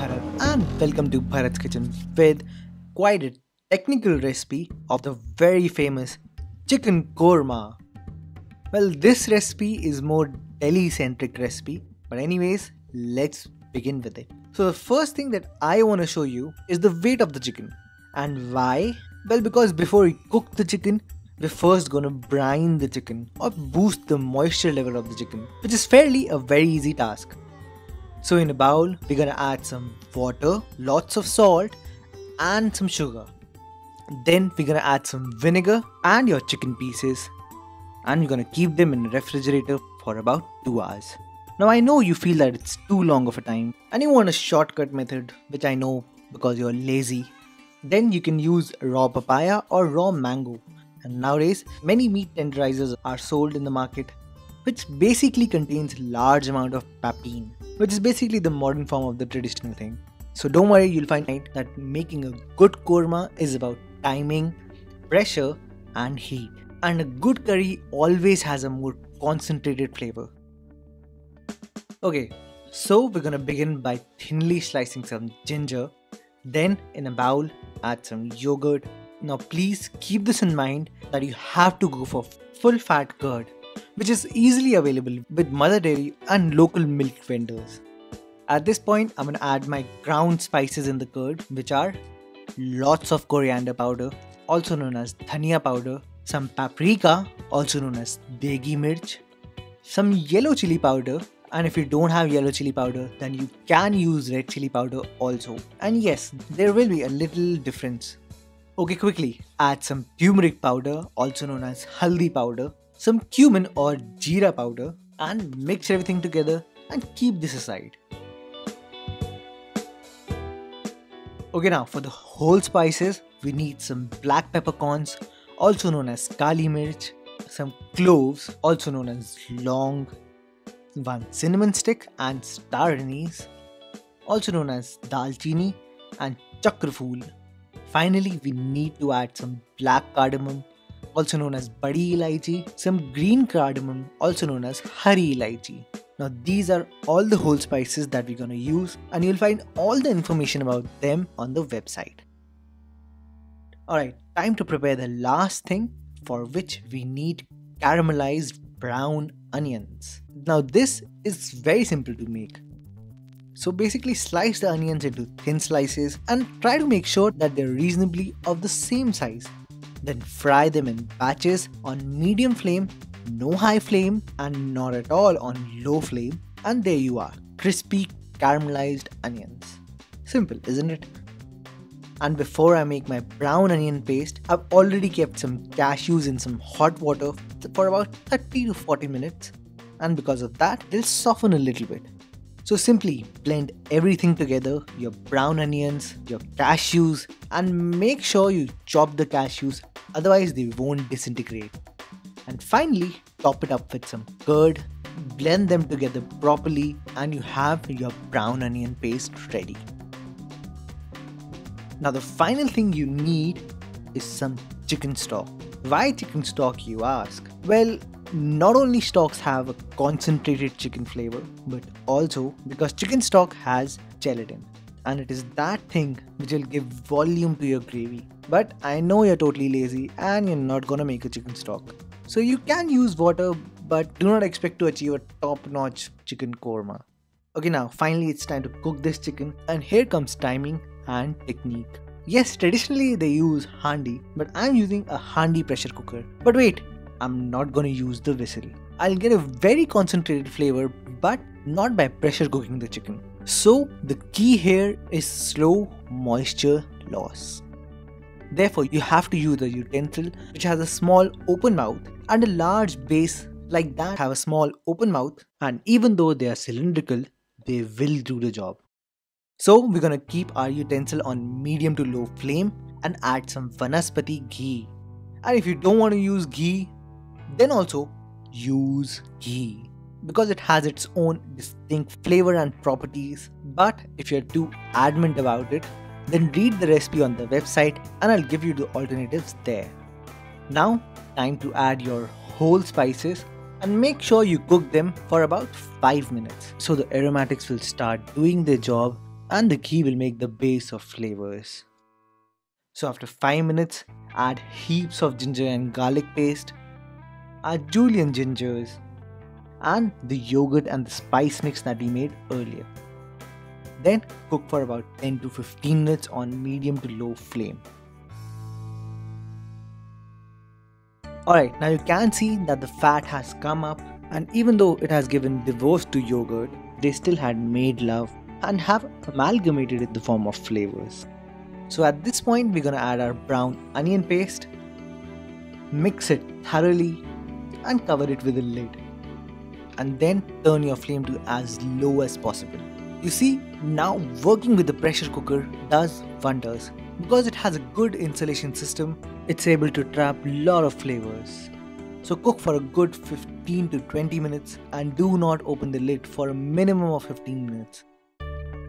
Bharat and welcome to Bharat's Kitchen with quite a technical recipe of the very famous chicken korma. Well, this recipe is more Delhi centric recipe, but anyways, let's begin with it. So the first thing that I want to show you is the weight of the chicken. And why? Well, because before we cook the chicken, we're first gonna brine the chicken or boost the moisture level of the chicken, which is fairly a very easy task. So in a bowl, we're gonna add some water, lots of salt and some sugar. Then we're gonna add some vinegar and your chicken pieces, and we're gonna keep them in the refrigerator for about 2 hours. Now I know you feel that it's too long of a time and you want a shortcut method, which I know because you're lazy. Then you can use raw papaya or raw mango. And nowadays, many meat tenderizers are sold in the market, which basically contains large amount of papain, which is basically the modern form of the traditional thing. So don't worry, you'll find that making a good korma is about timing, pressure and heat. And a good curry always has a more concentrated flavor. Okay, so we're gonna begin by thinly slicing some ginger. Then in a bowl, add some yogurt. Now please keep this in mind that you have to go for full fat curd, which is easily available with mother dairy and local milk vendors. At this point, I'm gonna add my ground spices in the curd, which are lots of coriander powder, also known as dhania powder, some paprika, also known as degi mirch, some yellow chili powder, and if you don't have yellow chili powder, then you can use red chili powder also. And yes, there will be a little difference. Okay, quickly add some turmeric powder, also known as haldi powder, some cumin or jeera powder, and mix everything together and keep this aside. Okay, now for the whole spices, we need some black peppercorns, also known as kali mirch, some cloves, also known as long, one cinnamon stick and star anise, also known as dalchini and chakrafool. Finally, we need to add some black cardamom, also known as badi elaichi, some green cardamom, also known as hari elaichi. Now these are all the whole spices that we're gonna use, and you'll find all the information about them on the website. Alright, time to prepare the last thing, for which we need caramelized brown onions. Now this is very simple to make. So basically slice the onions into thin slices and try to make sure that they're reasonably of the same size. Then fry them in batches on medium flame, no high flame and not at all on low flame, and there you are, crispy caramelized onions. Simple, isn't it? And before I make my brown onion paste, I've already kept some cashews in some hot water for about 30 to 40 minutes, and because of that, they'll soften a little bit. So simply blend everything together, your brown onions, your cashews, and make sure you chop the cashews, otherwise they won't disintegrate. And finally, top it up with some curd, blend them together properly, and you have your brown onion paste ready. Now the final thing you need is some chicken stock. Why chicken stock, you ask? Well, not only stocks have a concentrated chicken flavor, but also because chicken stock has gelatin, and it is that thing which will give volume to your gravy. But I know you're totally lazy and you're not gonna make a chicken stock, so you can use water, but do not expect to achieve a top-notch chicken korma. Okay, now finally it's time to cook this chicken, and here comes timing and technique. Yes, traditionally they use handi, but I'm using a handi pressure cooker. But wait, I'm not gonna use the whistle. I'll get a very concentrated flavor, but not by pressure cooking the chicken. So the key here is slow moisture loss. Therefore, you have to use a utensil which has a small open mouth and a large base like that have a small open mouth, and even though they are cylindrical, they will do the job. So we're gonna keep our utensil on medium to low flame and add some vanaspati ghee. And if you don't want to use ghee, then also use ghee, because it has its own distinct flavor and properties. But if you're too adamant about it, then read the recipe on the website and I'll give you the alternatives there. Now, time to add your whole spices and make sure you cook them for about 5 minutes so the aromatics will start doing their job and the ghee will make the base of flavors. So after 5 minutes, add heaps of ginger and garlic paste, add julienne gingers, and the yogurt and the spice mix that we made earlier. Then cook for about 10 to 15 minutes on medium to low flame. Alright, now you can see that the fat has come up, and even though it has given divorce to yogurt, they still had made love and have amalgamated in the form of flavors. So at this point we're gonna add our brown onion paste, mix it thoroughly and cover it with a lid. And then turn your flame to as low as possible. You see, now working with the pressure cooker does wonders. Because it has a good insulation system, it's able to trap a lot of flavors. So cook for a good 15 to 20 minutes and do not open the lid for a minimum of 15 minutes.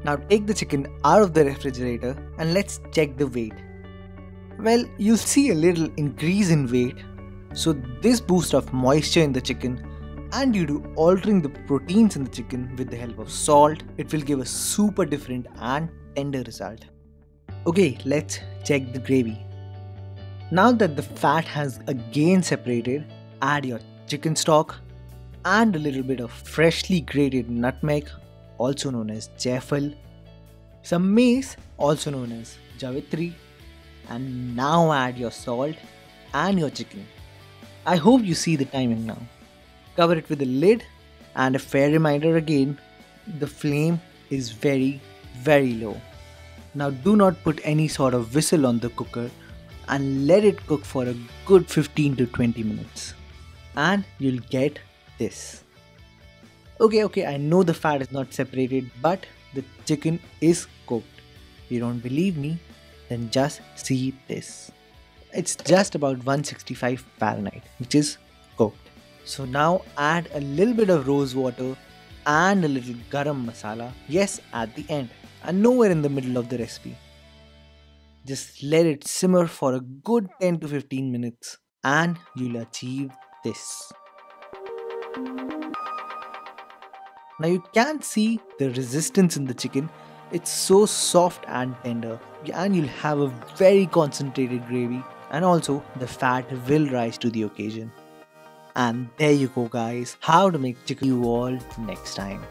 Now take the chicken out of the refrigerator and let's check the weight. Well, you'll see a little increase in weight. So this boost of moisture in the chicken and due to altering the proteins in the chicken with the help of salt, it will give a super different and tender result. Okay, let's check the gravy. Now that the fat has again separated, add your chicken stock and a little bit of freshly grated nutmeg, also known as jaifal, some mace, also known as javitri, and now add your salt and your chicken. I hope you see the timing now. Cover it with a lid, and a fair reminder again, the flame is very low. Now do not put any sort of whistle on the cooker and let it cook for a good 15 to 20 minutes. And you'll get this. Okay, I know the fat is not separated, but the chicken is cooked. You don't believe me? Then just see this. It's just about 165 Fahrenheit, which is cooked. So now add a little bit of rose water and a little garam masala, yes, at the end and nowhere in the middle of the recipe. Just let it simmer for a good 10 to 15 minutes and you'll achieve this. Now you can see the resistance in the chicken. It's so soft and tender, and you'll have a very concentrated gravy, and also the fat will rise to the occasion. And there you go guys, how to make chicken you all next time.